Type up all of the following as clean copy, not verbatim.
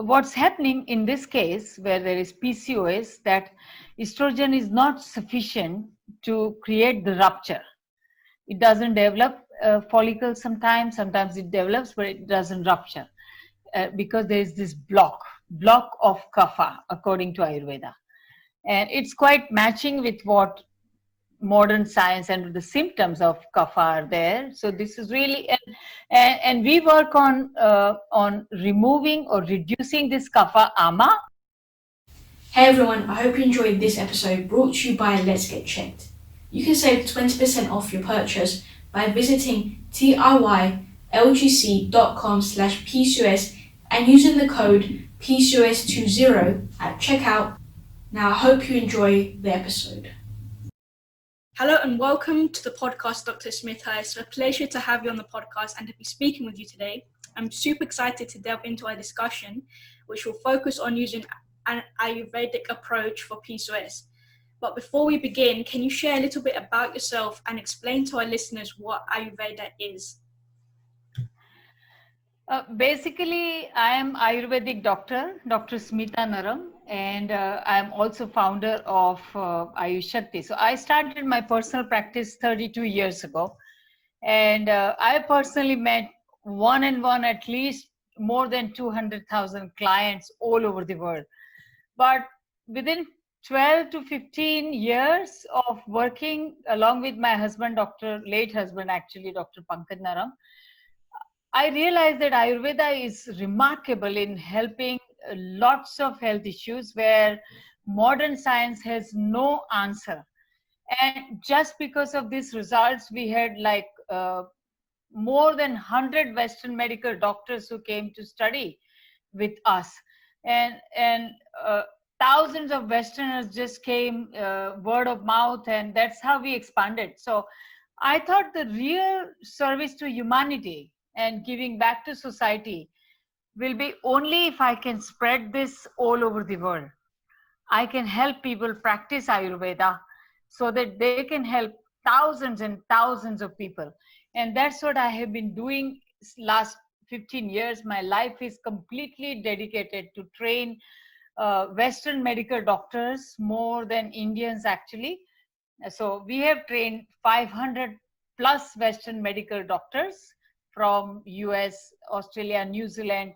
what's happening in this case where there is PCOS, that estrogen is not sufficient to create the rupture. It doesn't develop follicles sometimes it develops, but it doesn't rupture because there is this block of kapha according to Ayurveda. And it's quite matching with what modern science and the symptoms of kapha are there. So this is really, and we work on removing or reducing this kapha ama. Hey everyone, I hope you enjoyed this episode brought to you by Let's Get Checked. You can save 20% off your purchase by visiting tiyLGC.com/PCOS and using the code PCOS20 at checkout. Now I hope you enjoy the episode. Hello and welcome to the podcast, Dr. Smitta. It's a pleasure to have you on the podcast and to be speaking with you today. I'm super excited to delve into our discussion, which will focus on using an Ayurvedic approach for PCOS. But before we begin, can you share a little bit about yourself and explain to our listeners what Ayurveda is? Basically, I am Ayurvedic Dr Smitta Naram, and I am also founder of Ayushakti. So I started my personal practice 32 years ago, and I personally met one-on-one at least more than 200,000 clients all over the world. But within 12 to 15 years of working along with my husband, late husband actually, Dr. Apanga Marma, I realized that Ayurveda is remarkable in helping lots of health issues where modern science has no answer. And just because of these results, we had like more than 100 Western medical doctors who came to study with us. And thousands of Westerners just came word of mouth, and that's how we expanded. So I thought the real service to humanity and giving back to society will be only if I can spread this all over the world. I can help people practice Ayurveda so that they can help thousands and thousands of people. And that's what I have been doing last 15 years. My life is completely dedicated to train Western medical doctors more than Indians actually. So we have trained 500 plus Western medical doctors from US, Australia, New Zealand,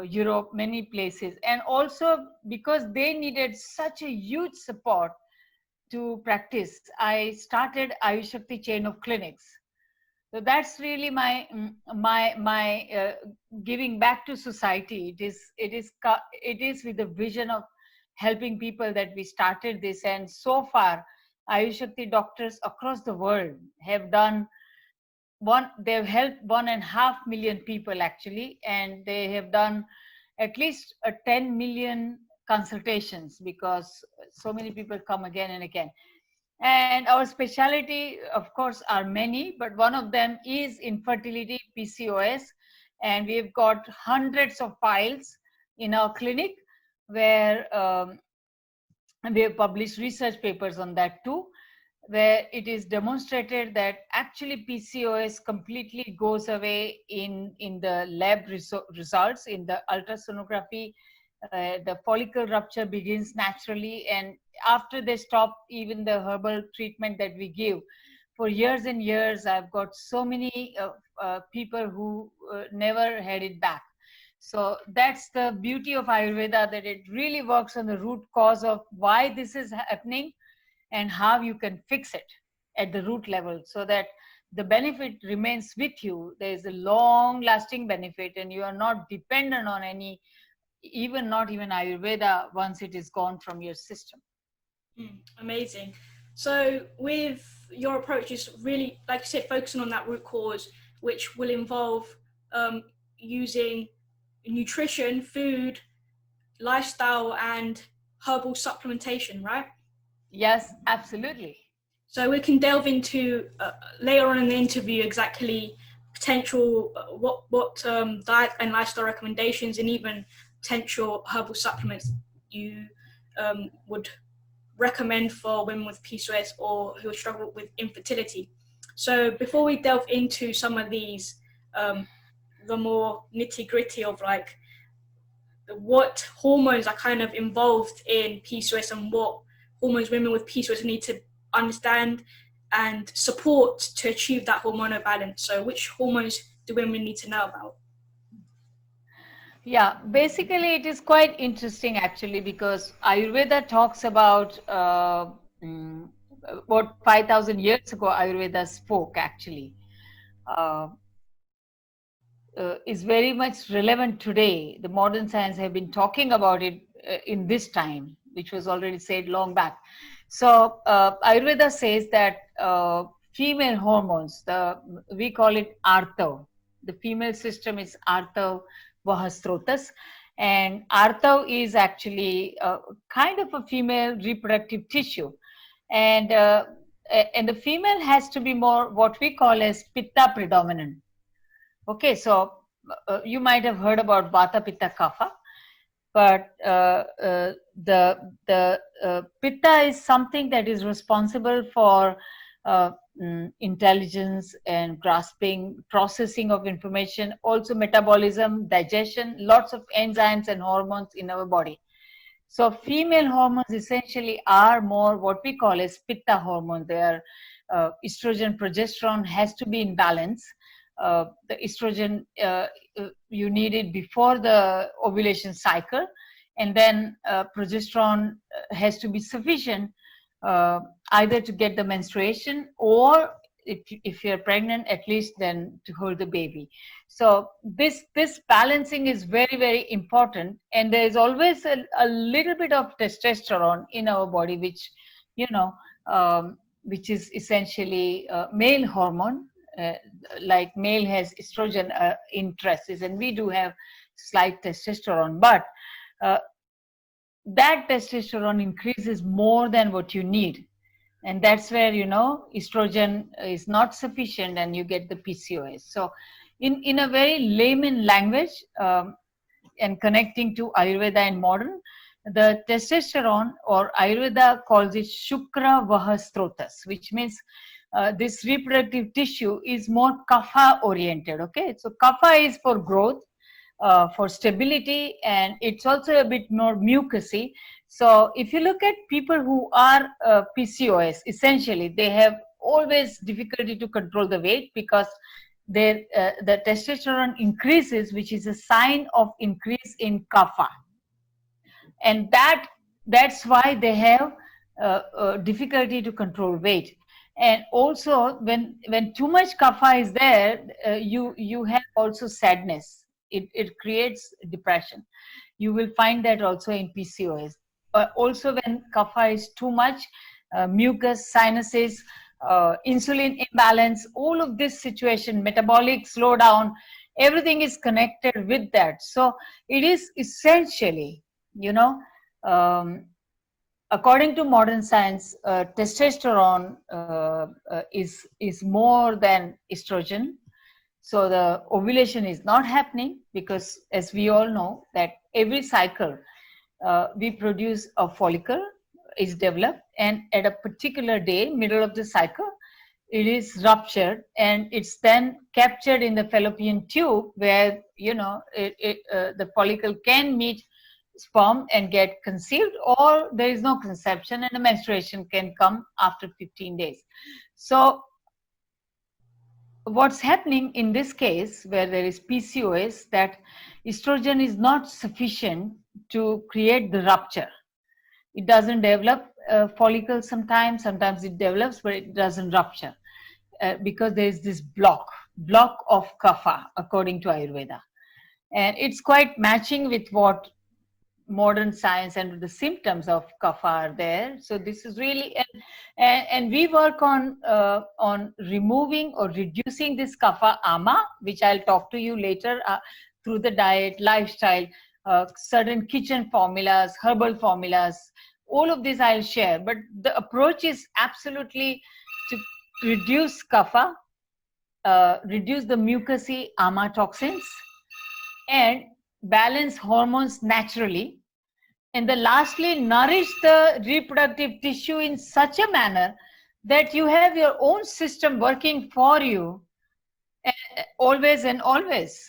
Europe, many places. And also because they needed such a huge support to practice, I started Ayushakti chain of clinics. So that's really my giving back to society. It is with the vision of helping people that we started this, and so far Ayushakti doctors across the world have done they've helped 1.5 million people actually, and they have done at least 10 million consultations because so many people come again and again. And our specialty, of course, are many, but one of them is infertility, PCOS, and we've got hundreds of files in our clinic where we have published research papers on that too, where it is demonstrated that actually PCOS completely goes away in the lab results. In the ultrasonography, the follicle rupture begins naturally, and after they stop even the herbal treatment that we give, for years and years, I've got so many people who never had it back. So that's the beauty of Ayurveda, that it really works on the root cause of why this is happening and how you can fix it at the root level so that the benefit remains with you. There is a long lasting benefit and you are not dependent on not even Ayurveda once it is gone from your system. Amazing. So with your approach is really, like you said, focusing on that root cause, which will involve using nutrition, food, lifestyle, and herbal supplementation, right? Yes, absolutely. So we can delve into later on in the interview exactly potential what diet and lifestyle recommendations and even potential herbal supplements you would recommend for women with PCOS or who struggle with infertility. So before we delve into some of these, the more nitty gritty of like what hormones are kind of involved in PCOS and what hormones women with PCOS need to understand and support to achieve that hormonal balance. So which hormones do women need to know about? Yeah, basically it is quite interesting actually, because Ayurveda talks about what 5,000 years ago Ayurveda spoke actually. Uh, is very much relevant today. The modern science have been talking about it in this time, which was already said long back. So Ayurveda says that female hormones, we call it Artav. The female system is Artav Vahastrotas, and Artav is actually kind of a female reproductive tissue, and and the female has to be more what we call as Pitta predominant. Okay, so you might have heard about Vata Pitta Kapha, but the Pitta is something that is responsible for intelligence and grasping, processing of information, also metabolism, digestion, lots of enzymes and hormones in our body. So female hormones essentially are more what we call as Pitta hormones. They are estrogen, progesterone has to be in balance. The estrogen you need it before the ovulation cycle, and then progesterone has to be sufficient either to get the menstruation, or if you're pregnant, at least then to hold the baby. So this balancing is very, very important, and there is always a little bit of testosterone in our body, which which is essentially male hormone. Like male has estrogen interests, and we do have slight testosterone, but that testosterone increases more than what you need, and that's where estrogen is not sufficient and you get the PCOS. So in a very layman language, and connecting to Ayurveda and modern, the testosterone, or Ayurveda calls it Shukra Vahastrotas, which means this reproductive tissue is more kapha oriented. Okay, so kapha is for growth, for stability, and it's also a bit more mucousy. So if you look at people who are PCOS, essentially they have always difficulty to control the weight, because the testosterone increases, which is a sign of increase in kapha, and that's why they have difficulty to control weight. And also when too much kapha is there, you have also sadness. It creates depression. You will find that also in PCOS. Also when kapha is too much, mucus, sinuses, insulin imbalance, all of this situation, metabolic slowdown, everything is connected with that. So it is essentially, according to modern science, testosterone is more than estrogen. So the ovulation is not happening, because as we all know that every cycle we produce a follicle is developed, and at a particular day, middle of the cycle, it is ruptured, and it's then captured in the fallopian tube, where the follicle can meet sperm and get conceived, or there is no conception and a menstruation can come after 15 days. So what's happening in this case, where there is PCOS, that estrogen is not sufficient to create the rupture. It doesn't develop follicles sometimes it develops, but it doesn't rupture, because there is this block of kapha, according to Ayurveda. And it's quite matching with what modern science and the symptoms of kapha are there. So this is really, and we work on removing or reducing this kapha ama, which I'll talk to you later, through the diet, lifestyle, certain kitchen formulas, herbal formulas, all of this I'll share. But the approach is absolutely to reduce kapha, reduce the mucousy ama toxins, and balance hormones naturally, and then lastly, nourish the reproductive tissue in such a manner that you have your own system working for you always and always.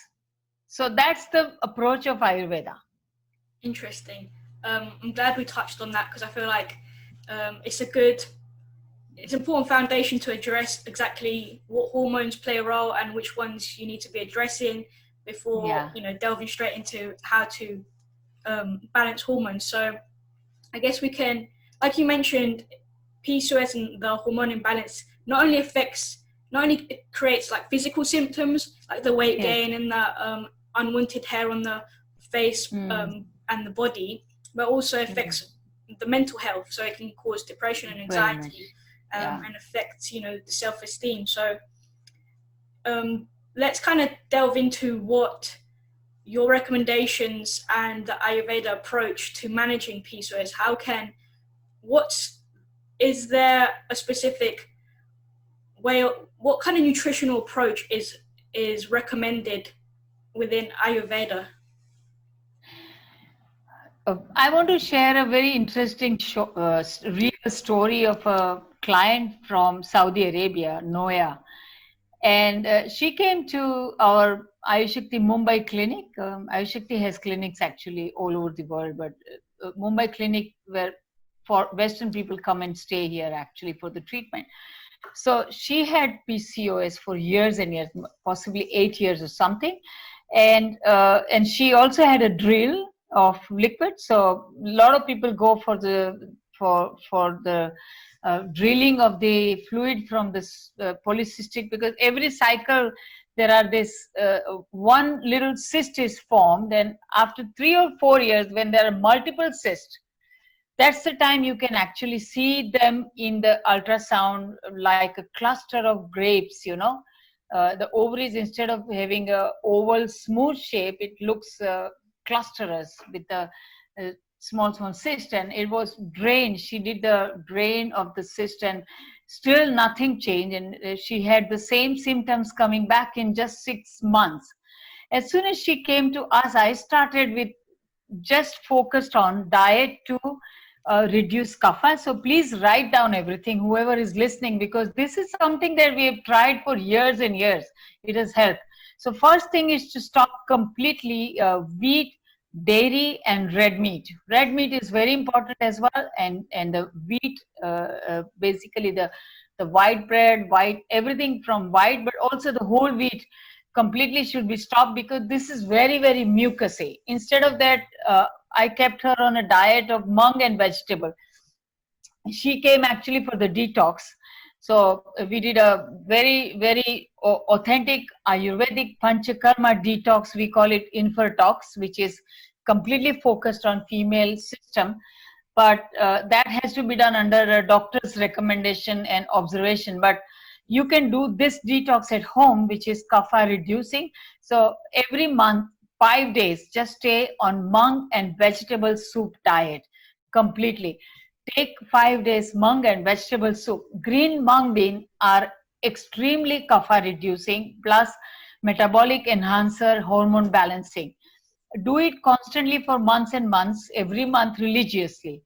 So that's the approach of Ayurveda. Interesting. I'm glad we touched on that because I feel like it's an important foundation to address exactly what hormones play a role and which ones you need to be addressing before, Yeah. delving straight into how to balance hormones. So I guess we can, like you mentioned, PCOS and the hormone imbalance not only it creates like physical symptoms like the weight Yes. gain and the unwanted hair on the face Mm. and the body, but also Mm. affects the mental health. So it can cause depression and Very much. anxiety, Yeah. and affect the self-esteem. So let's kind of delve into what your recommendations and the Ayurveda approach to managing PCOS. Is there a specific way, what kind of nutritional approach is recommended within Ayurveda? I want to share a very interesting real story of a client from Saudi Arabia, Noya. And she came to our Ayushakti Mumbai clinic. Ayushakti has clinics actually all over the world, but Mumbai clinic where for Western people come and stay here actually for the treatment. So she had PCOS for years and years, possibly 8 years or something, and she also had a drill of liquid. So a lot of people go for the drilling of the fluid from this polycystic, because every cycle there are this one little cyst is formed, and after 3 or 4 years when there are multiple cysts, that's the time you can actually see them in the ultrasound like a cluster of grapes, the ovaries, instead of having a oval smooth shape, it looks clusterous with a small cyst, and it was drained. She did the drain of the cyst and still nothing changed, and she had the same symptoms coming back in just 6 months. As soon as she came to us, I started with just focused on diet to reduce kapha. So please write down everything, whoever is listening, because this is something that we have tried for years and years. It has helped. So first thing is to stop completely wheat, dairy, and red meat. Red meat is very important as well, and the wheat, basically the white bread, white everything from white, but also the whole wheat completely should be stopped, because this is very mucousy. Instead of that, I kept her on a diet of mung and vegetable. She came actually for the detox. So we did a very authentic Ayurvedic Panchakarma detox. We call it Infertox, which is completely focused on female system. But that has to be done under a doctor's recommendation and observation. But you can do this detox at home, which is kapha reducing. So every month, 5 days, just stay on mung and vegetable soup diet completely. Take 5 days mung and vegetable soup. Green mung bean are extremely kapha reducing, plus metabolic enhancer, hormone balancing. Do it constantly for months and months, every month religiously.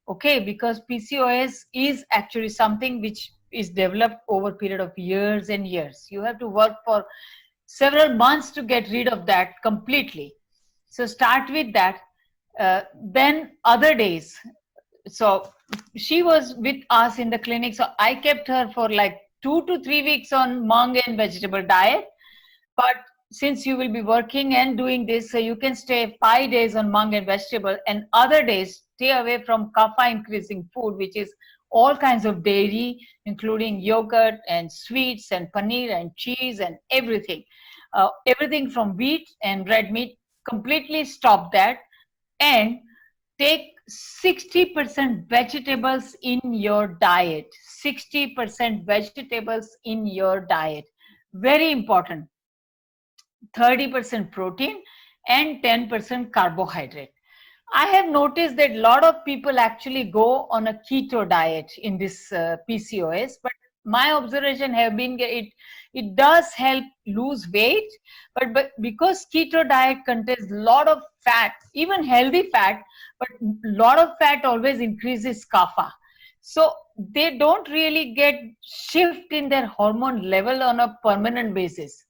Okay, because PCOS is actually something which is developed over a period of years and years. You have to work for several months to get rid of that completely. So start with that. Then other days. So she was with us in the clinic. So I kept her for like 2 to 3 weeks on mung and vegetable diet. But since you will be working and doing this, so you can stay 5 days on mung and vegetable, and other days stay away from kapha increasing food, which is all kinds of dairy, including yogurt and sweets and paneer and cheese and everything. Everything from wheat and red meat, completely stop that, and take 60% vegetables in your diet. 60% vegetables in your diet. Very important. 30% protein and 10% carbohydrate. I have noticed that a lot of people actually go on a keto diet in this PCOS, but my observation have been it does help lose weight, but because keto diet contains a lot of fat, even healthy fat, but a lot of fat always increases kapha. So they don't really get shift in their hormone level on a permanent basis.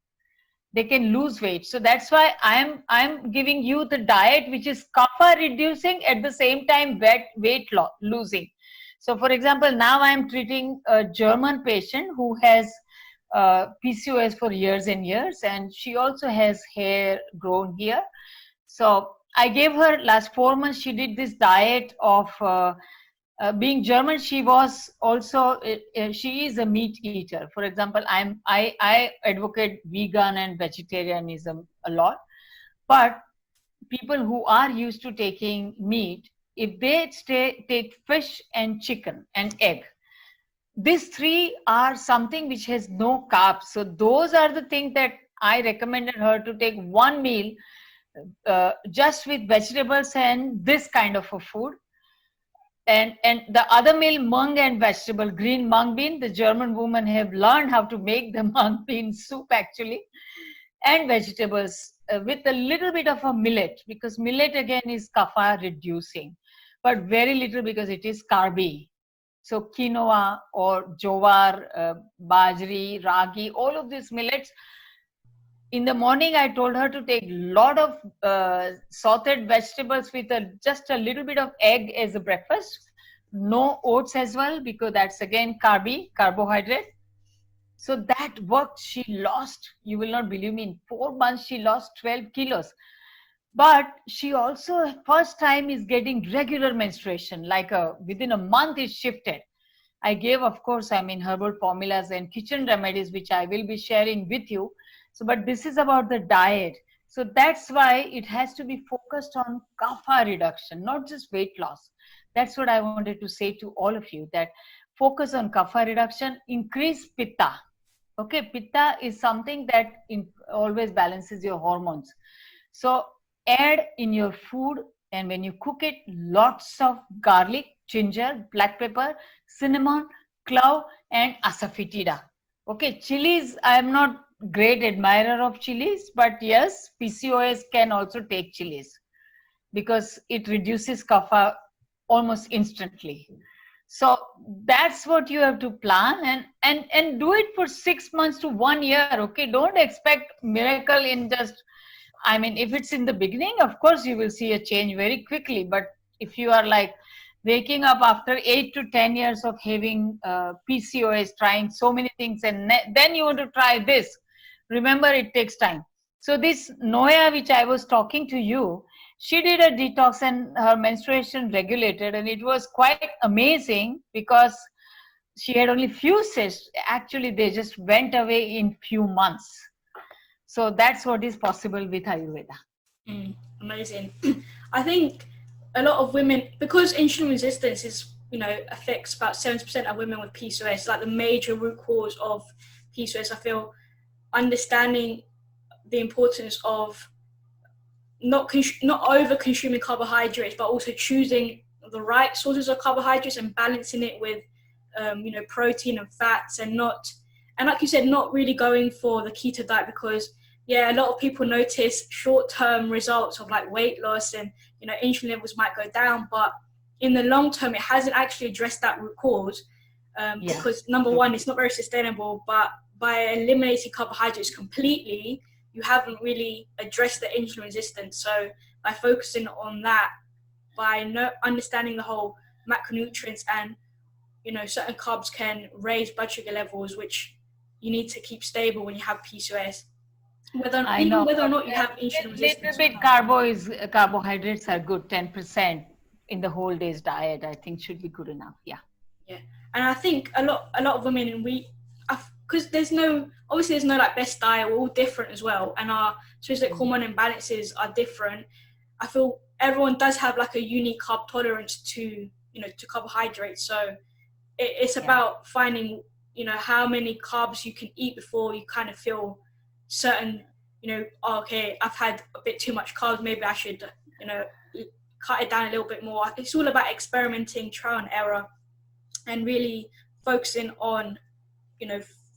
they can lose weight. So that's why I'm giving you the diet which is kapha reducing at the same time weight losing. So for example, now I'm treating a German patient who has PCOS for years and years, and she also has hair grown here. So I gave her last 4 months, she did this diet of being German. She was also she is a meat eater. For example, I advocate vegan and vegetarianism a lot, but people who are used to taking meat, if they take fish and chicken and egg, these three are something which has no carbs. So those are the things that I recommended her to take one meal just with vegetables and this kind of a food. And the other meal, mung and vegetable, green mung bean. The German women have learned how to make the mung bean soup actually, and vegetables with a little bit of a millet, because millet again is kapha reducing, but very little because it is carby. So quinoa or jowar, bajri, ragi, all of these millets. In the morning, I told her to take a lot of sauteed vegetables with just a little bit of egg as a breakfast. No oats as well, because that's again carbohydrate. So that worked. She lost, you will not believe me, in 4 months, she lost 12 kilos. But she also, first time, is getting regular menstruation, like within a month it shifted. I gave, of course, herbal formulas and kitchen remedies, which I will be sharing with you. So, but this is about the diet. So that's why it has to be focused on kapha reduction, not just weight loss. That's what I wanted to say to all of you, that focus on kapha reduction, increase pitta. Okay, pitta is something that always balances your hormones. So add in your food, and when you cook it, lots of garlic, ginger, black pepper, cinnamon, clove, and asafoetida. Okay, chilies, I am not great admirer of chilies, but yes, PCOS can also take chilies because it reduces kapha almost instantly. So that's what you have to plan, and do it for 6 months to 1 year. Okay, don't expect miracle in just, if it's in the beginning, of course you will see a change very quickly. But if you are like waking up after 8 to 10 years of having PCOS, trying so many things, and then you want to try this, remember it takes time. So this Noya, which I was talking to you, she did a detox and her menstruation regulated, and it was quite amazing because she had only few cysts. Actually, they just went away in few months. So that's what is possible with Ayurveda. Amazing. I think a lot of women, because insulin resistance is, affects about 70% of women with PCOS, like the major root cause of PCOS. I feel understanding the importance of not over consuming carbohydrates, but also choosing the right sources of carbohydrates and balancing it with protein and fats, and like you said, not really going for the keto diet, because a lot of people notice short-term results of like weight loss, and insulin levels might go down, but in the long term it hasn't actually addressed that root cause, because number one, it's not very sustainable, but by eliminating carbohydrates completely, you haven't really addressed the insulin resistance. So by focusing on that, by understanding the whole macronutrients, and certain carbs can raise blood sugar levels, which you need to keep stable when you have PCOS. Whether or not you have insulin resistance. Little bit carbohydrates are good. 10% in the whole day's diet, I think, should be good enough. Yeah. And I think a lot of women, and because there's no like best diet. We're all different as well, and our specific hormone imbalances are different. I feel everyone does have like a unique carb tolerance to carbohydrates. So it's about finding how many carbs you can eat before you kind of feel certain, okay, I've had a bit too much carbs, maybe I should cut it down a little bit more. It's all about experimenting, trial and error, and really focusing on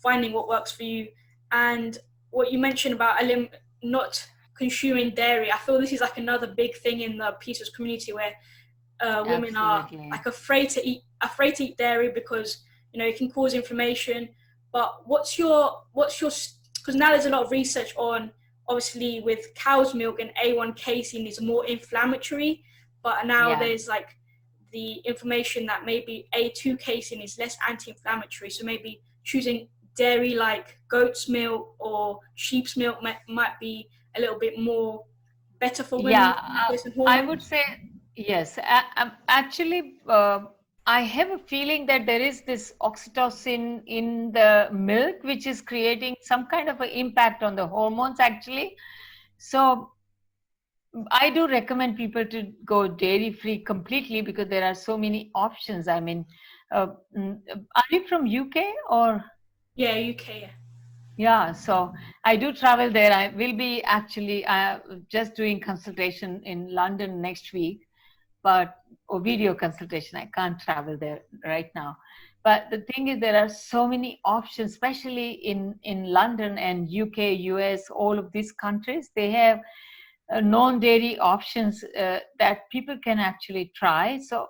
finding what works for you. And what you mentioned about not consuming dairy, I feel this is like another big thing in the PCOS community, where women are like afraid to eat dairy because it can cause inflammation. But what's your because now there's a lot of research on, obviously with cow's milk and A1 casein is more inflammatory, but now there's like the information that maybe A2 casein is less anti-inflammatory. So maybe choosing dairy like goat's milk or sheep's milk might be a little bit more better for women. I would say yes. Actually, I have a feeling that there is this oxytocin in the milk, which is creating some kind of an impact on the hormones, actually. So I do recommend people to go dairy-free completely because there are so many options. I mean, are you from UK or? Yeah, UK, yeah. Yeah, so I do travel there. I will be actually just doing consultation in London next week, or video consultation. I can't travel there right now. But the thing is, there are so many options, especially in London and UK, US, all of these countries. They have non-dairy options that people can actually try. So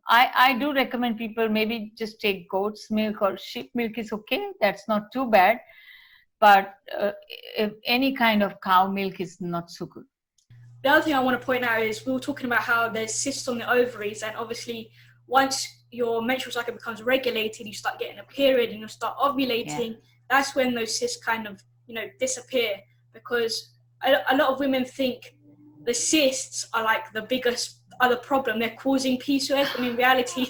I do recommend people maybe just take goat's milk or sheep milk is okay. That's not too bad. But if any kind of cow milk is not so good. The other thing I want to point out is we were talking about how there's cysts on the ovaries, and obviously once your menstrual cycle becomes regulated, you start getting a period and you start ovulating. That's when those cysts kind of, disappear, because a lot of women think the cysts are like the biggest other problem. They're causing PCOS, but in reality,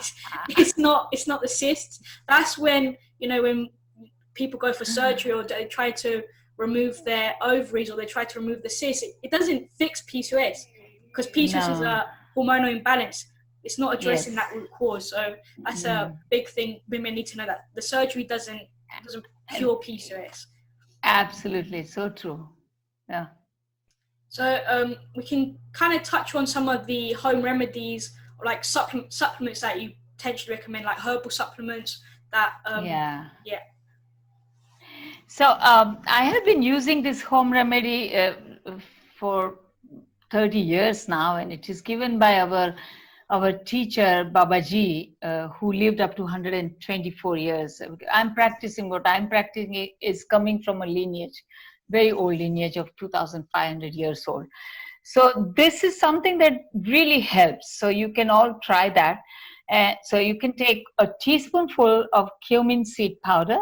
it's not the cysts. That's when, when people go for surgery or they try to remove their ovaries or they try to remove the cyst, it doesn't fix PCOS, because PCOS is a hormonal imbalance. It's not addressing that root cause. So that's a big thing women need to know, that the surgery doesn't cure PCOS. Absolutely, so true. Yeah. So we can kind of touch on some of the home remedies, or like supplements that you potentially recommend, like herbal supplements that So I have been using this home remedy for 30 years now, and it is given by our teacher Babaji, who lived up to 124 years. What I'm practicing is coming from a lineage, very old lineage of 2,500 years old. So this is something that really helps. So you can all try that. So you can take a teaspoonful of cumin seed powder,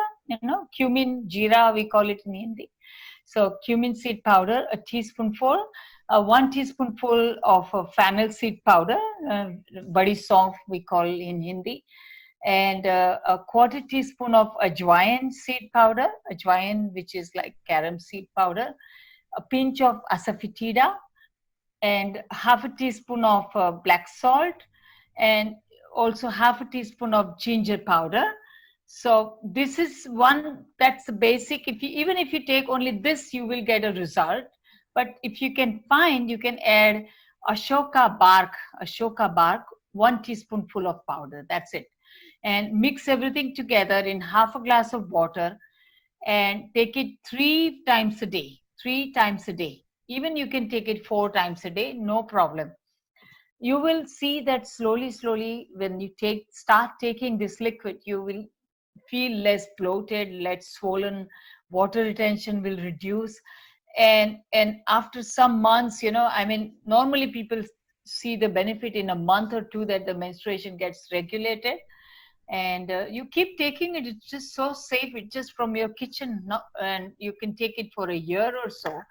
cumin jeera, we call it in Hindi. So cumin seed powder, a teaspoonful, 1 teaspoonful of fennel seed powder, badi saunf we call in Hindi, and a quarter teaspoon of ajwain seed powder, ajwain which is like carom seed powder, a pinch of asafoetida, and half a teaspoon of black salt, and also half a teaspoon of ginger powder. So this is that's the basic. Even if you take only this, you will get a result. But if you can find, you can add ashoka bark, 1 teaspoonful of powder. That's it. And mix everything together in half a glass of water and take it 3 times a day. 3 times a day. Even you can take it 4 times a day, no problem. You will see that slowly, when you start taking this liquid, you will feel less bloated, less swollen, water retention will reduce. And after some months, normally people see the benefit in a month or 2 that the menstruation gets regulated. And you keep taking it. It's just so safe. It's just from your kitchen, and you can take it for a year or so,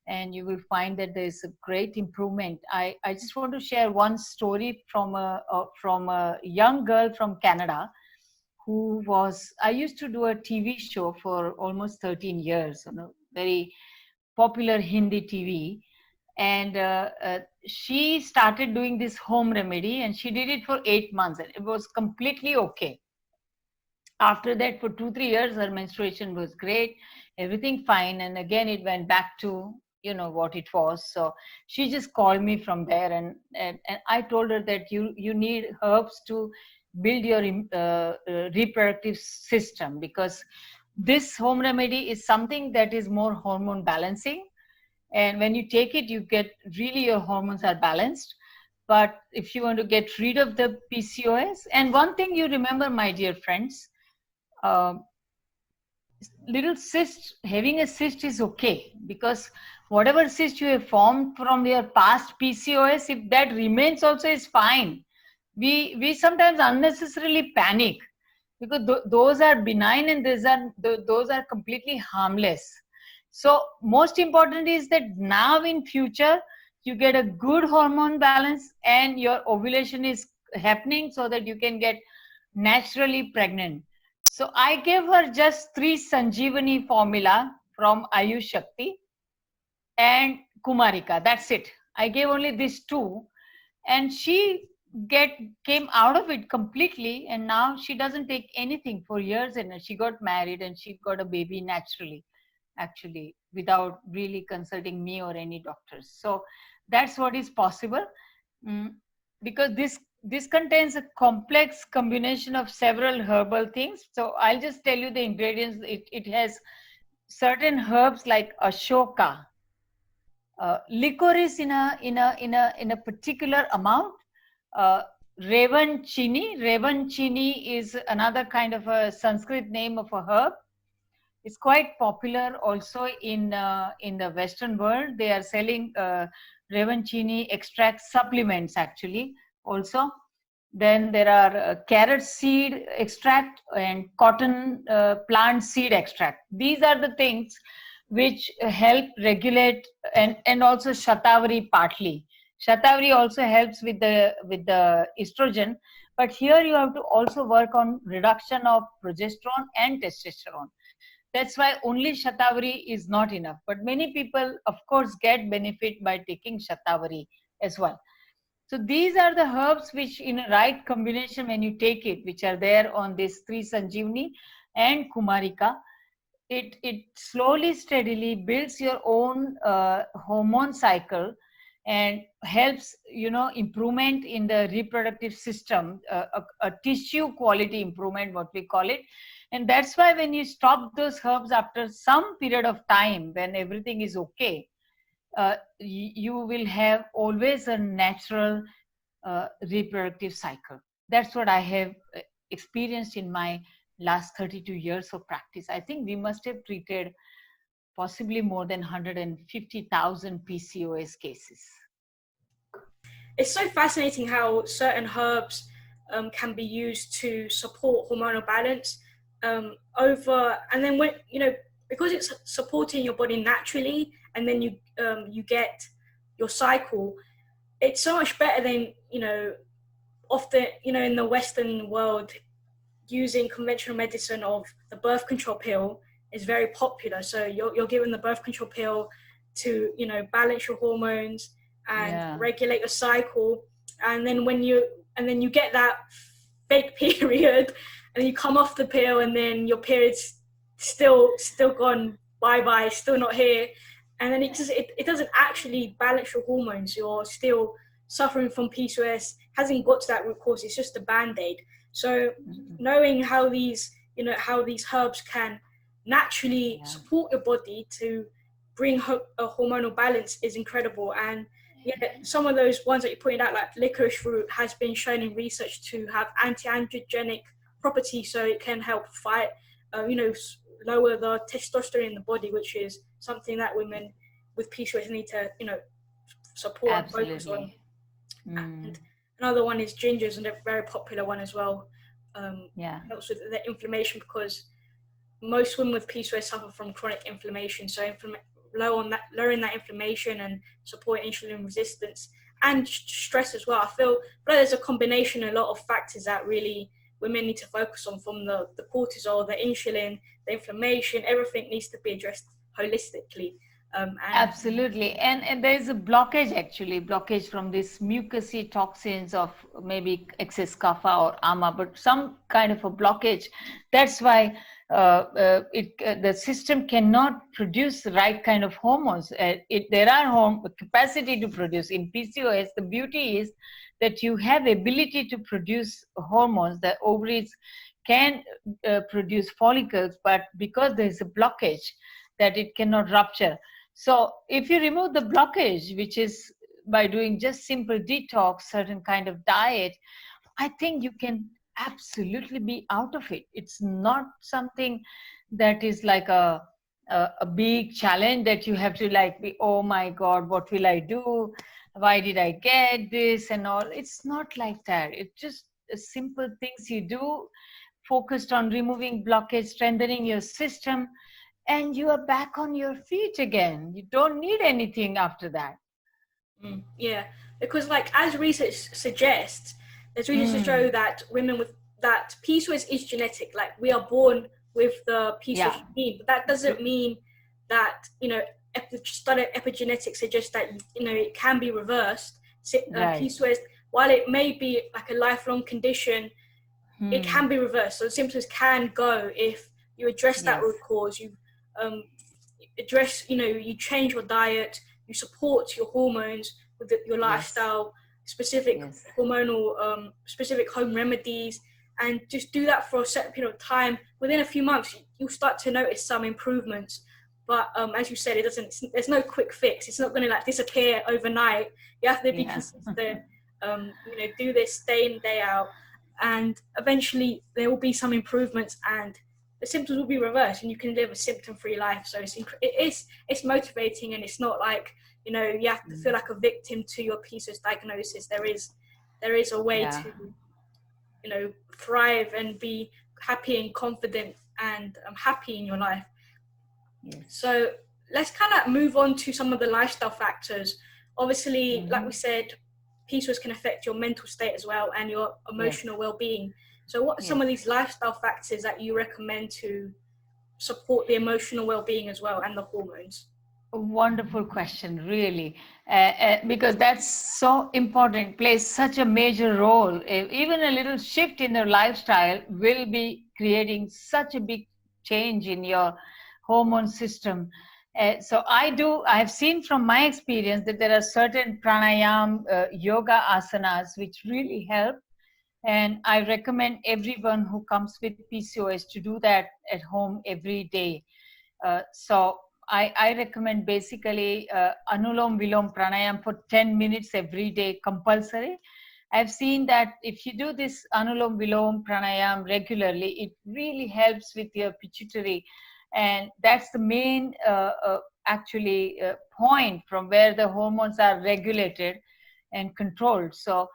and you will find that there's a great improvement. I just want to share one story from a young girl from Canada I used to do a TV show for almost 13 years on a very popular Hindi TV. And she started doing this home remedy, and she did it for 8 months, and it was completely okay. After that, for 2-3 years, her menstruation was great, everything fine, and again it went back to what it was. So she just called me from there, and I told her that you need herbs to build your reproductive system, because this home remedy is something that is more hormone balancing, and when you take it, you get really, your hormones are balanced. But if you want to get rid of the PCOS, and one thing you remember, my dear friends, little cyst, having a cyst is okay, because whatever cyst you have formed from your past PCOS, if that remains also, is fine. We sometimes unnecessarily panic, because those are benign, and those are completely harmless. So most important is that now in future you get a good hormone balance and your ovulation is happening, so that you can get naturally pregnant. So I gave her just 3 Sanjeevani formula from Ayushakti and Kumarika. That's it. I gave only these two, and she get came out of it completely, and now she doesn't take anything for years, and she got married and she got a baby naturally, actually, without really consulting me or any doctors. So that's what is possible. Mm, because this contains a complex combination of several herbal things. So I'll just tell you the ingredients. It has certain herbs like ashoka, licorice in a particular amount, uh, Revan chini. Revan chini is another kind of a Sanskrit name of a herb. It's quite popular also in the Western world. They are selling Revan chini extract supplements actually also. Then there are carrot seed extract and cotton plant seed extract. These are the things which help regulate, and also shatavari partly. Shatavari also helps with the estrogen, but here you have to also work on reduction of progesterone and testosterone. That's why only shatavari is not enough. But many people, of course, get benefit by taking shatavari as well. So these are the herbs which, in a right combination, when you take it, which are there on this 3 Sanjeevani and Kumarika, it slowly, steadily builds your own hormone cycle, and helps, improvement in the reproductive system, a tissue quality improvement, what we call it. And that's why when you stop those herbs after some period of time, when everything is okay, you will have always a natural reproductive cycle. That's what I have experienced in my last 32 years of practice. I think we must have treated possibly more than 150,000 PCOS cases. It's so fascinating how certain herbs can be used to support hormonal balance and then when because it's supporting your body naturally, and then you get your cycle. It's so much better than often in the Western world, using conventional medicine of the birth control pill is very popular. So you're given the birth control pill to balance your hormones and regulate your cycle, and then you get that fake period, and you come off the pill, and then your period's still gone, bye, still not here, and then it doesn't actually balance your hormones. You're still suffering from PCOS, hasn't got to that root cause. It's just a band-aid. So knowing how these herbs can naturally support your body to bring a hormonal balance is incredible. And some of those ones that you pointed out, like licorice root, has been shown in research to have anti-androgenic properties, so it can help fight, lower the testosterone in the body, which is something that women with PCOS need to, support and focus on. And another one is ginger, and a very popular one as well. Helps with the inflammation, because most women with PCOS suffer from chronic inflammation. So lowering that inflammation and supporting insulin resistance and stress as well. I feel like there's a combination, a lot of factors that really women need to focus on, from the cortisol, the insulin, the inflammation. Everything needs to be addressed holistically. Absolutely. And there is a blockage from these mucousy toxins of maybe excess kapha or ama, but some kind of a blockage. That's why the system cannot produce the right kind of hormones. There are capacity to produce. In PCOS, the beauty is that you have ability to produce hormones. The ovaries can produce follicles, but because there is a blockage, that it cannot rupture. So if you remove the blockage, which is by doing just simple detox, certain kind of diet, I think you can absolutely be out of it. It's not something that is like a big challenge that you have to like be, oh my God, what will I do? Why did I get this and all? It's not like that. It's just simple things you do, focused on removing blockage, strengthening your system, and you are back on your feet again. You don't need anything after that. Yeah, because like as research suggests, there's research to show that women with that PCOS is genetic. Like we are born with the PCOS gene, but that doesn't mean that study epigenetics suggests that it can be reversed. PCOS, while it may be like a lifelong condition, it can be reversed. So symptoms can go if you address that root cause. You address, you change your diet, you support your hormones with your lifestyle, specific hormonal, specific home remedies, and just do that for a certain period of time. Within a few months, you'll start to notice some improvements. But as you said, there's no quick fix. It's not going to like disappear overnight. You have to be consistent, do this day in, day out, and eventually there will be some improvements and the symptoms will be reversed and you can live a symptom-free life. So it's motivating, and it's not like, you have to feel like a victim to your PCOS diagnosis. There is a way to, thrive and be happy and confident and happy in your life. So let's kind of move on to some of the lifestyle factors. Obviously, like we said, PCOS can affect your mental state as well and your emotional well-being. So what are some of these lifestyle factors that you recommend to support the emotional well-being as well and the hormones? A wonderful question, really, because that's so important, plays such a major role. Even a little shift in your lifestyle will be creating such a big change in your hormone system. So I have seen from my experience that there are certain pranayama, yoga asanas, which really help. And I recommend everyone who comes with PCOS to do that at home every day. So I recommend basically Anulom Vilom Pranayam for 10 minutes every day, compulsory. I've seen that if you do this Anulom Vilom Pranayam regularly, it really helps with your pituitary. And that's the main point from where the hormones are regulated and controlled. So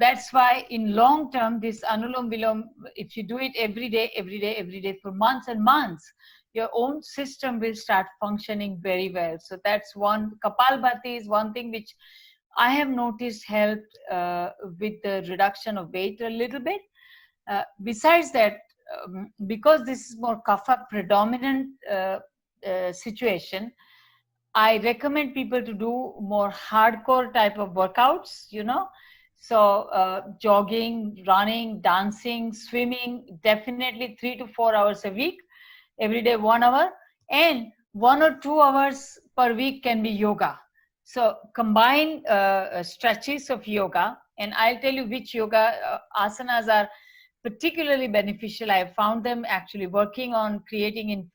that's why in long term, this Anulom Vilom, if you do it every day for months and months, your own system will start functioning very well. So that's one. Kapalbhati is one thing which I have noticed helped with the reduction of weight a little bit. Besides that, because this is more kapha predominant situation, I recommend people to do more hardcore type of workouts, So jogging, running, dancing, swimming, definitely 3 to 4 hours a week, every day 1 hour, and 1 or 2 hours per week can be yoga. So combine stretches of yoga, and I'll tell you which yoga asanas are particularly beneficial. I have found them actually working on creating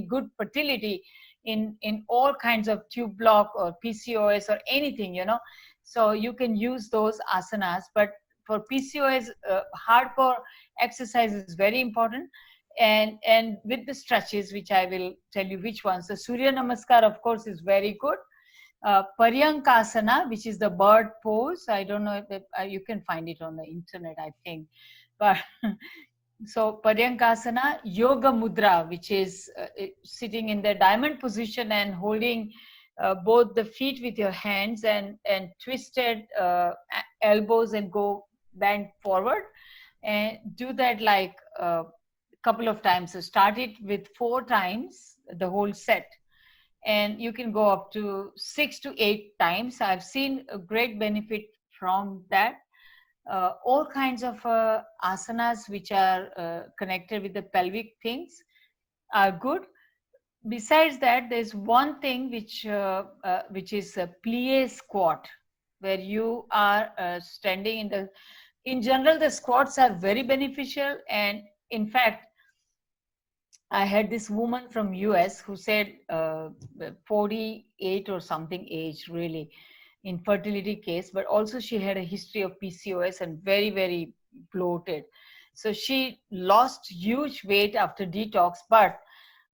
good fertility in all kinds of tube block or PCOS or anything, So you can use those asanas, but for PCOS, hardcore exercise is very important. And with the stretches, which I will tell you which ones. So Surya Namaskar, of course, is very good. Paryankasana, which is the bird pose. I don't know if you can find it on the internet, I think. But so Paryankasana, Yoga Mudra, which is sitting in the diamond position and holding both the feet with your hands and twisted elbows and go bend forward, and do that like a couple of times. So start it with 4 times, the whole set. And you can go up to 6 to 8 times. I've seen a great benefit from that. All kinds of asanas which are connected with the pelvic things are good. Besides that, there's one thing which is a plie squat, where you are standing in general, the squats are very beneficial. And in fact, I had this woman from US who said 48 or something age, really, infertility case, but also she had a history of PCOS and very, very bloated. So she lost huge weight after detox, but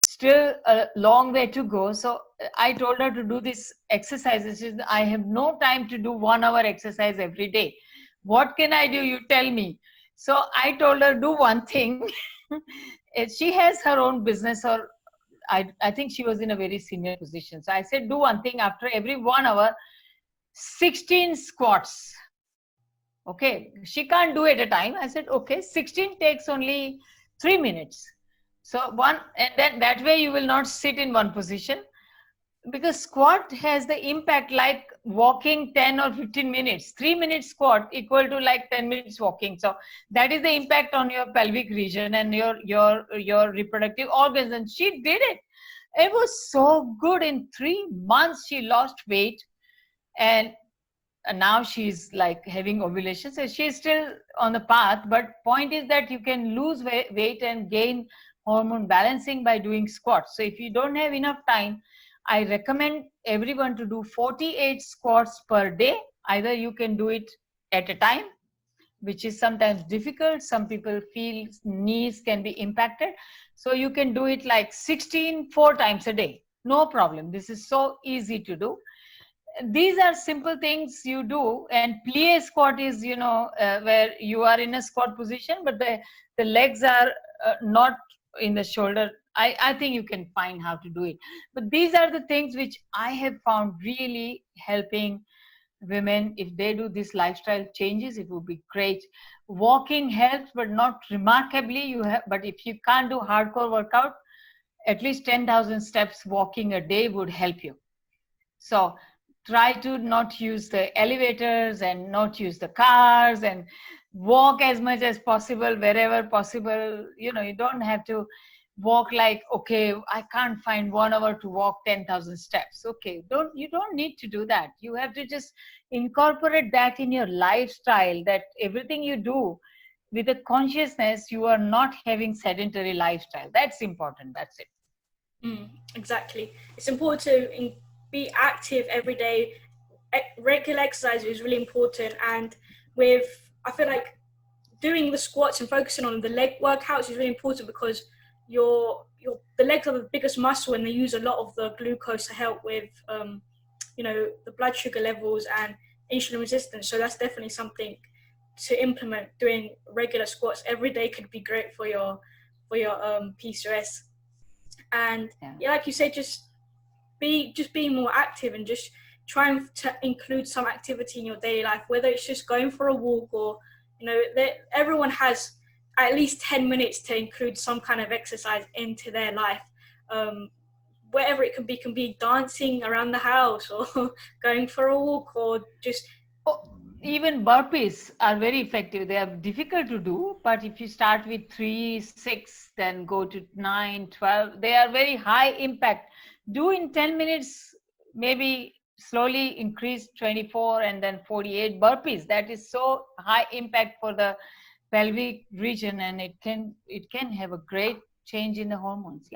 still a long way to go. So I told her to do this exercises. She said, I have no time to do 1 hour exercise every day. What can I do? You tell me. So I told her, do one thing. She has her own business, or I think she was in a very senior position. So I said, do one thing after every 1 hour, 16 squats. Okay, she can't do at a time. I said, okay, 16 takes only 3 minutes. So one, and then that way you will not sit in one position, because squat has the impact like walking 10 or 15 minutes. 3 minutes squat equal to like 10 minutes walking. So that is the impact on your pelvic region and your reproductive organs. And she did it. It was so good. In 3 months, she lost weight, and now she's like having ovulation. So she's still on the path. But point is that you can lose weight and gain hormone balancing by doing squats. So if you don't have enough time, I recommend everyone to do 48 squats per day. Either you can do it at a time, which is sometimes difficult. Some people feel knees can be impacted. So you can do it like 16, 4 times a day. No problem. This is so easy to do. These are simple things you do. And plie squat is, where you are in a squat position, but the legs are not in the shoulder. I think you can find how to do it. But these are the things which I have found really helping women. If they do these lifestyle changes, it would be great. Walking helps, but not remarkably. But if you can't do hardcore workout, at least 10,000 steps walking a day would help you. So try to not use the elevators and not use the cars, and walk as much as possible wherever possible. You don't have to walk like, okay, I can't find 1 hour to walk 10,000 steps. Okay, you don't need to do that. You have to just incorporate that in your lifestyle, that everything you do with a consciousness, you are not having sedentary lifestyle. That's important. That's it. Exactly. It's important to be active every day. Regular exercise is really important, and I feel like doing the squats and focusing on the leg workouts is really important, because the legs are the biggest muscle, and they use a lot of the glucose to help with the blood sugar levels and insulin resistance. So that's definitely something to implement. Doing regular squats every day could be great for your PCOS. And like you said, just being more active, and just trying to include some activity in your daily life, whether it's just going for a walk, or everyone has at least 10 minutes to include some kind of exercise into their life. Whatever it can be dancing around the house, or going for a walk, or just even burpees are very effective. They are difficult to do, but if you start with 3, 6, then go to 9, 12, they are very high impact. Do in 10 minutes, maybe slowly increase 24 and then 48 burpees. That is so high impact for the pelvic region, and it can have a great change in the hormones.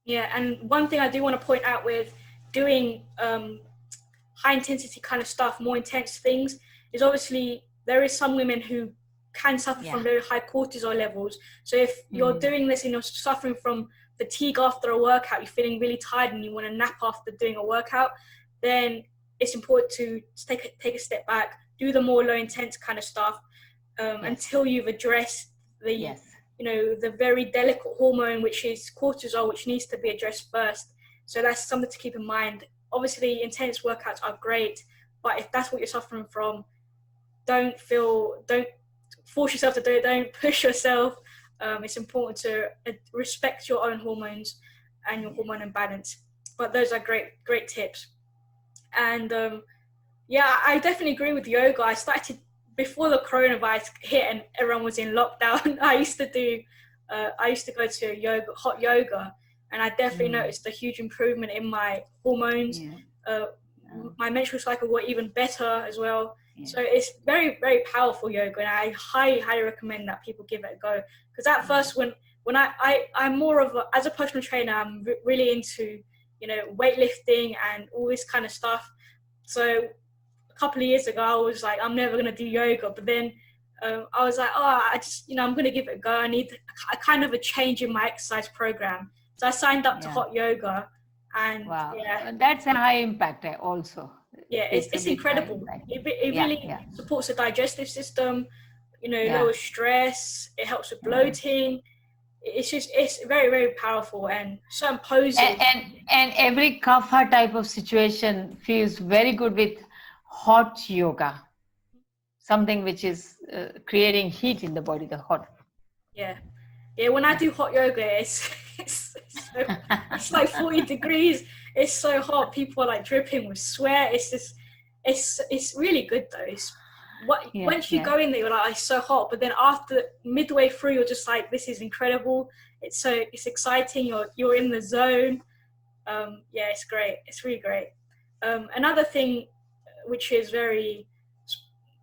And one thing I do want to point out with doing high intensity kind of stuff, more intense things, is obviously there is some women who can suffer from very high cortisol levels. So if you're doing this and you're suffering from fatigue after a workout, you're feeling really tired and you want to nap after doing a workout, then it's important to take a step back, do the more low intense kind of stuff until you've addressed the very delicate hormone, which is cortisol, which needs to be addressed first. So that's something to keep in mind. Obviously, intense workouts are great, but if that's what you're suffering from, don't force yourself to do it. Don't push yourself. It's important to respect your own hormones and your hormone imbalance. But those are great tips. And I definitely agree with yoga. I started before the coronavirus hit and everyone was in lockdown. I used to go to hot yoga, and I definitely noticed a huge improvement in my hormones. My menstrual cycle got even better as well. So it's very, very powerful yoga, and I highly recommend that people give it a go. Because at first, when I'm more of as a personal trainer, I'm really into weightlifting and all this kind of stuff. So a couple of years ago, I was like, I'm never going to do yoga. But then I was like, oh, I just, I'm going to give it a go. I need a kind of a change in my exercise program. So I signed up to hot yoga, and wow, that's a high impact also. Yeah, it's incredible. It really supports the digestive system, lowers stress. It helps with bloating. It's very, very powerful, and certain poses. And every kapha type of situation feels very good with hot yoga. Something which is creating heat in the body, the hot. Yeah. When I do hot yoga, it's like 40 degrees. It's so hot. People are like dripping with sweat. It's really good though. Once you go in there, you're like, it's so hot. But then after midway through, you're just like, this is incredible. It's exciting. You're in the zone. It's great. It's really great. Another thing which is very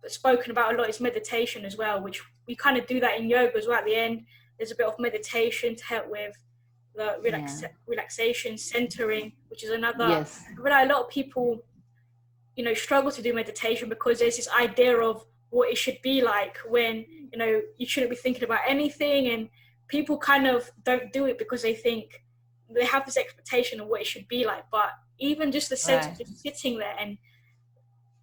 spoken about a lot is meditation as well, which we kind of do that in yoga as well. At the end, there's a bit of meditation to help with the relaxation, centering, which is another. Yes. I realize a lot of people, struggle to do meditation because there's this idea of what it should be like when, you shouldn't be thinking about anything, and people kind of don't do it because they think they have this expectation of what it should be like. But even just the sense of just sitting there and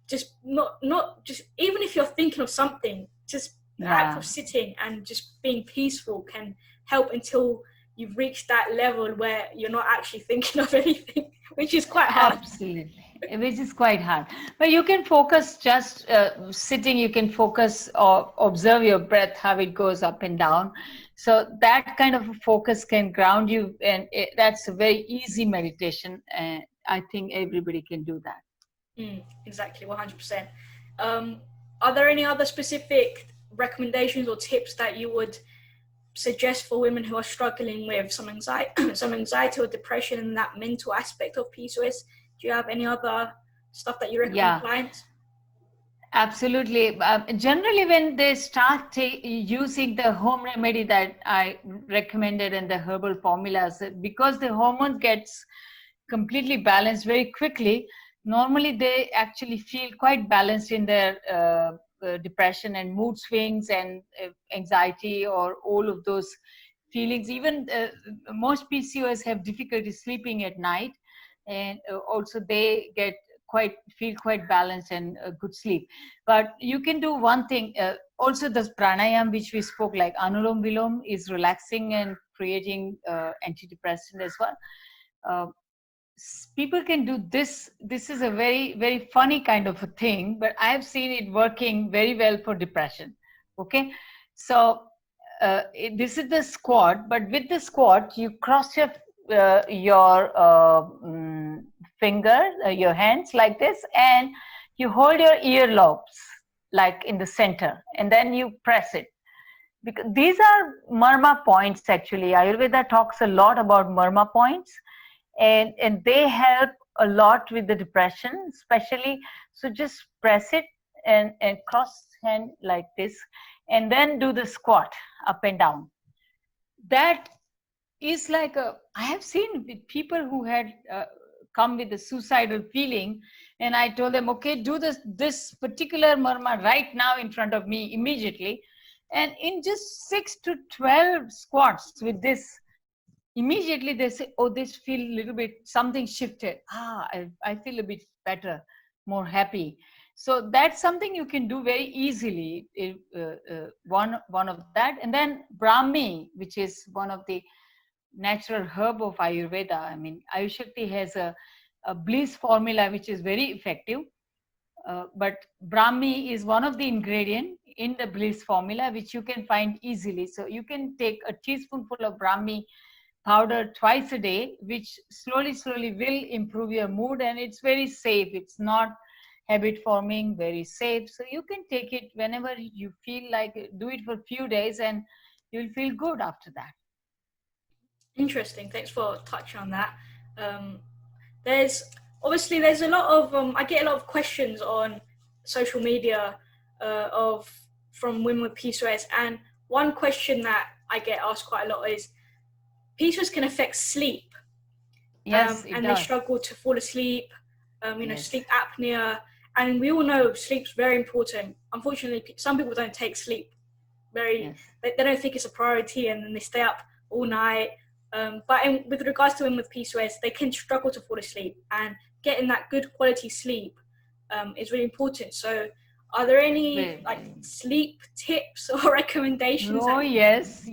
just not just, even if you're thinking of something, just the act of sitting and just being peaceful can help until you've reached that level where you're not actually thinking of anything, which is quite hard. Absolutely. Which is quite hard. But you can focus just sitting, you can focus or observe your breath, how it goes up and down. So that kind of a focus can ground you, and that's a very easy meditation. And I think everybody can do that. Exactly, 100%. Are there any other specific recommendations or tips that you would suggest for women who are struggling with some anxiety or depression and that mental aspect of PCOS? Do you have any other stuff that you recommend clients? Absolutely. Generally, when they start using the home remedy that I recommended and the herbal formulas, because the hormone gets completely balanced very quickly, normally they actually feel quite balanced in their depression and mood swings and anxiety or all of those feelings. Even most PCOS have difficulty sleeping at night, and also they feel quite balanced and good sleep. But you can do one thing, also the pranayama which we spoke, like anulom vilom, is relaxing and creating antidepressant as well. People can do this. This is a very, very funny kind of a thing, but I have seen it working very well for depression. Okay, so this is the squat, but with the squat you cross your your hands like this, and you hold your earlobes like in the center, and then you press it. Because these are marma points. Actually, Ayurveda talks a lot about marma points, and they help a lot with the depression, especially. So just press it and cross hand like this, and then do the squat up and down. That is like I have seen with people who had come with a suicidal feeling, and I told them, okay, do this particular marma right now in front of me immediately, and in just 6 to 12 squats with this, immediately they say, oh, this feel a little bit, something shifted. I feel a bit better, more happy. So that's something you can do very easily. One of that, and then Brahmi, which is one of the natural herb of Ayurveda. I mean, Ayushakti has a bliss formula which is very effective, but Brahmi is one of the ingredients in the bliss formula which you can find easily. So you can take a teaspoonful of Brahmi powder twice a day, which slowly will improve your mood, and it's very safe. It's not habit forming, very safe. So you can take it whenever you feel like it. Do it for a few days and you'll feel good after that. Interesting. Thanks for touching on that. There's a lot of I get a lot of questions on social media from women with PCOS, and one question that I get asked quite a lot is PCOS can affect sleep. Yes, and they struggle to fall asleep. Yes. Sleep apnea, And we all know sleep's very important. Unfortunately, some people don't take sleep they don't think it's a priority, and then they stay up all night. But with regards to women with PCOS, they can struggle to fall asleep, and getting that good quality sleep is really important. So are there any sleep tips or recommendations? Oh, yes.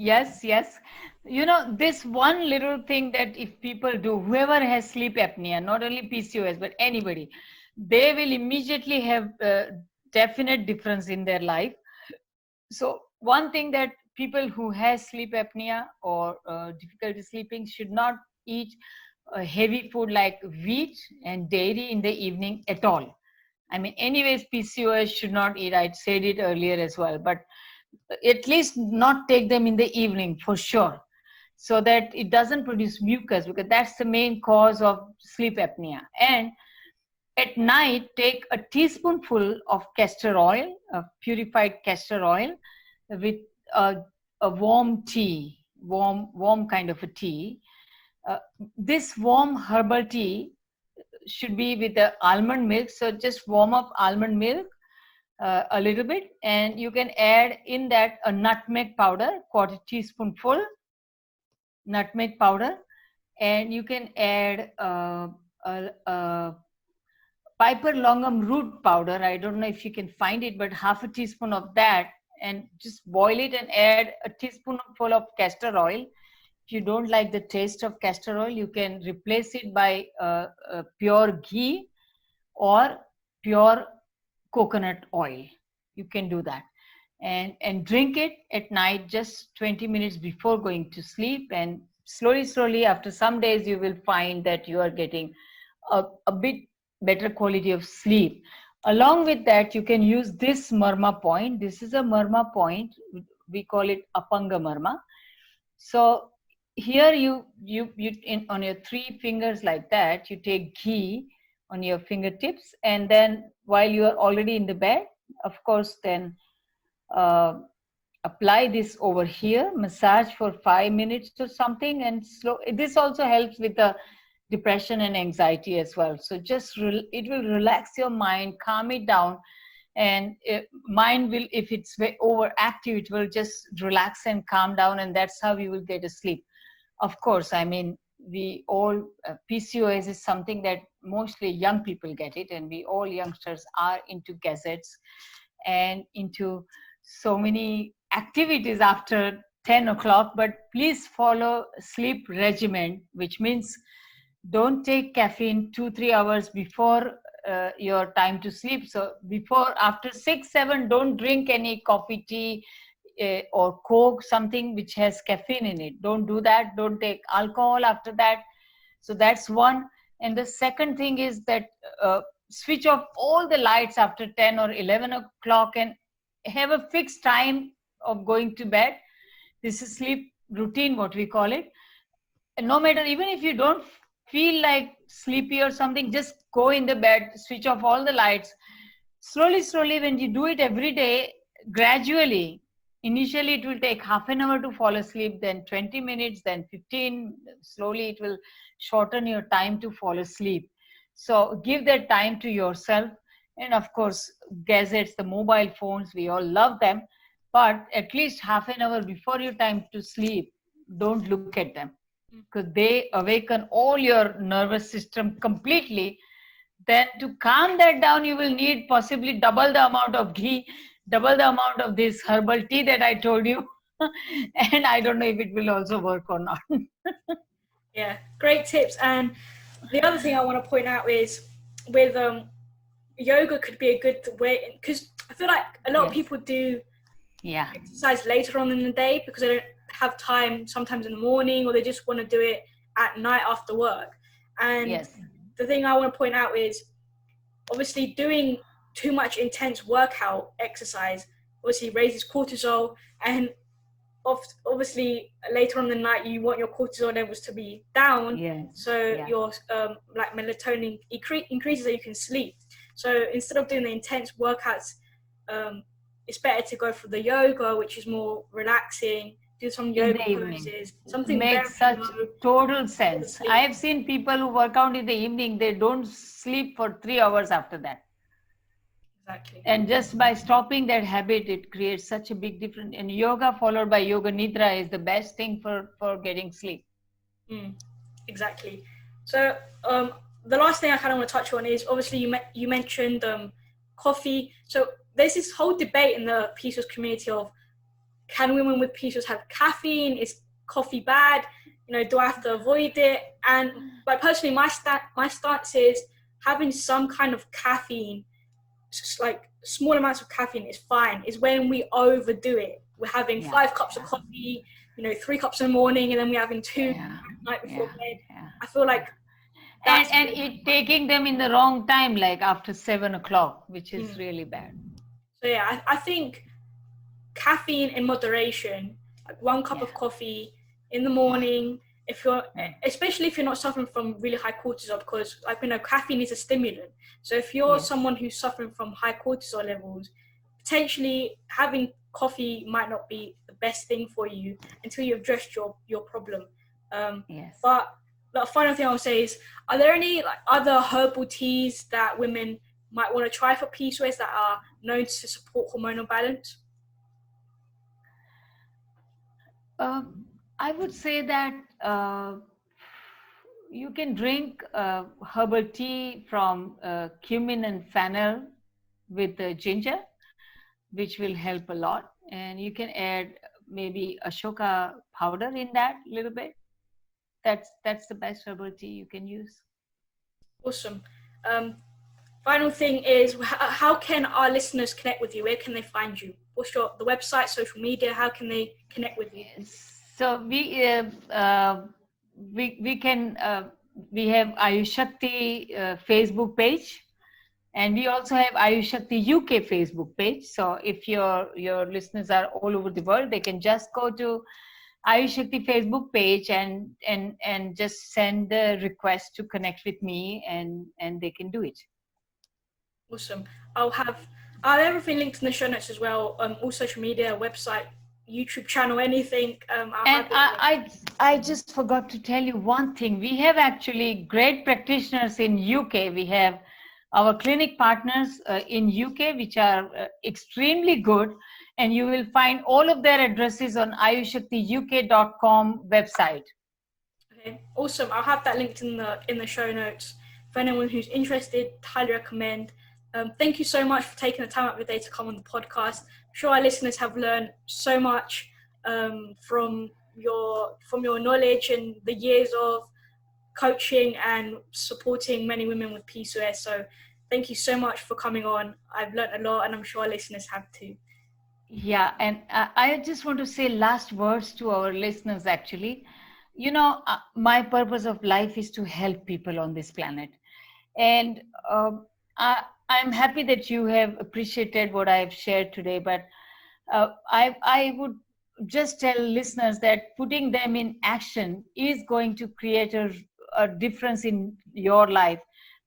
You know, this one little thing that if people do, whoever has sleep apnea, not only PCOS, but anybody, they will immediately have a definite difference in their life. So one thing that people who has sleep apnea or difficulty sleeping should not eat heavy food like wheat and dairy in the evening at all. I mean, anyways, PCOS should not eat. I said it earlier as well, but at least not take them in the evening for sure, so that it doesn't produce mucus, because that's the main cause of sleep apnea. And at night, take a teaspoonful of castor oil, purified castor oil, with a warm tea, warm kind of a tea. This warm herbal tea should be with the almond milk. So just warm up almond milk a little bit, and you can add in that a nutmeg powder, quarter teaspoonful nutmeg powder, and you can add a piper longum root powder. I don't know if you can find it, but half a teaspoon of that, and just boil it and add a teaspoonful of castor oil. If you don't like the taste of castor oil, you can replace it by pure ghee or pure coconut oil. You can do that, and drink it at night, just 20 minutes before going to sleep. And slowly after some days, you will find that you are getting a bit better quality of sleep. Along with that, you can use this Marma point. This is a Marma point. We call it Apanga Marma. So here you on your 3 fingers like that, you take ghee on your fingertips, and then while you are already in the bed, of course, then apply this over here, massage for 5 minutes or something, and slow. This also helps with the depression and anxiety as well. So just it will relax your mind, calm it down, and mind will, if it's very overactive, it will just relax and calm down, and that's how you will get a sleep. Of course, I mean, we all PCOS is something that mostly young people get it, and we all youngsters are into gadgets and into so many activities after 10 o'clock. But please follow sleep regimen, which means don't take caffeine 2-3 hours before your time to sleep. So after 6-7, don't drink any coffee, tea, or Coke, something which has caffeine in it. Don't do that. Don't take alcohol after that. So that's one. And the second thing is that switch off all the lights after 10 or 11 o'clock, and have a fixed time of going to bed. This is sleep routine, what we call it. And no matter, even if you don't feel like sleepy or something, just go in the bed, switch off all the lights. Slowly, when you do it every day, gradually, initially it will take half an hour to fall asleep, then 20 minutes, then 15. Slowly it will shorten your time to fall asleep. So give that time to yourself. And of course, gadgets, the mobile phones, we all love them, but at least half an hour before your time to sleep, don't look at them, because they awaken all your nervous system completely. Then to calm that down, you will need possibly double the amount of ghee, double the amount of this herbal tea that I told you. And I don't know if it will also work or not. Yeah, great tips. And the other thing I want to point out is with yoga could be a good way, because I feel like a lot of people do exercise later on in the day because they don't have time sometimes in the morning, or they just want to do it at night after work. And the thing I want to point out is obviously doing too much intense workout exercise obviously raises cortisol, and obviously later on in the night you want your cortisol levels to be down, your like melatonin increases so you can sleep. So instead of doing the intense workouts, it's better to go for the yoga, which is more relaxing. Do some yoga poses. Something makes such total sense. I have seen people who work out in the evening, they don't sleep for 3 hours after that. Exactly. And just by stopping that habit, it creates such a big difference. And yoga followed by yoga nidra is the best thing for getting sleep. Exactly. So the last thing I kind of want to touch on is obviously you mentioned coffee. So there's this whole debate in the PCOS community of, can women with PCOS have caffeine? Is coffee bad? Do I have to avoid it? And like personally, my stance is having some kind of caffeine, just like small amounts of caffeine is fine. Is when we overdo it. We're having 5 cups of coffee, 3 cups in the morning, and then we're having 2 at night before bed. I feel like that's and it taking them in the wrong time, like after 7 o'clock, which is really bad. So yeah, I think caffeine in moderation, like 1 cup of coffee in the morning, especially if you're not suffering from really high cortisol, because caffeine is a stimulant. So if you're someone who's suffering from high cortisol levels, potentially having coffee might not be the best thing for you until you've addressed your problem. But the final thing I'll say is, are there any other herbal teas that women might want to try for PCOS that are known to support hormonal balance? I would say that you can drink herbal tea from cumin and fennel with ginger, which will help a lot. And you can add maybe ashoka powder in that a little bit. That's the best herbal tea you can use. Awesome. Final thing is, how can our listeners connect with you? Where can they find you? What's the website, social media? How can they connect with you? So we have Ayushakti Facebook page, and we also have Ayushakti UK Facebook page. So if your listeners are all over the world, they can just go to Ayushakti Facebook page and just send the request to connect with me, and they can do it. Awesome. I'll have everything linked in the show notes as well. All social media, website, YouTube channel, anything. I just forgot to tell you one thing. We have actually great practitioners in UK. We have our clinic partners in UK, which are extremely good, and you will find all of their addresses on ayushaktiuk.com website. Okay, awesome. I'll have that linked in the show notes for anyone who's interested. Highly recommend. Thank you so much for taking the time out of your day to come on the podcast. I'm sure our listeners have learned so much from your knowledge and the years of coaching and supporting many women with PCOS. So thank you so much for coming on. I've learned a lot, and I'm sure our listeners have too. Yeah, and I just want to say last words to our listeners, actually. My purpose of life is to help people on this planet. And I'm happy that you have appreciated what I've shared today, but I would just tell listeners that putting them in action is going to create a difference in your life,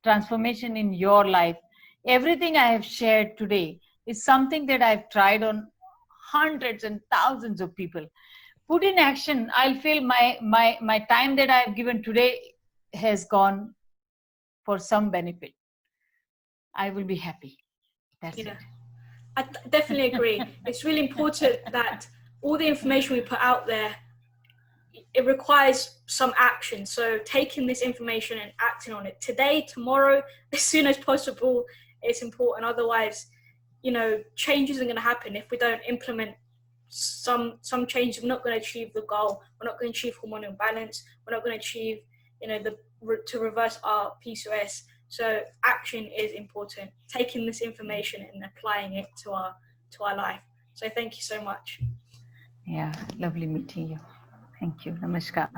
transformation in your life. Everything I have shared today is something that I've tried on hundreds and thousands of people. Put in action, I'll feel my time that I've given today has gone for some benefit. I will be happy. That's it. I definitely agree. It's really important that all the information we put out there, it requires some action. So taking this information and acting on it today, tomorrow, as soon as possible, it's important. Otherwise, change isn't going to happen if we don't implement some change. We're not going to achieve the goal. We're not going to achieve hormonal balance. We're not going to achieve, to reverse our PCOS. So action is important. Taking this information and applying it to our life. So thank you so much. Yeah, lovely meeting you. Thank you. Namaskar.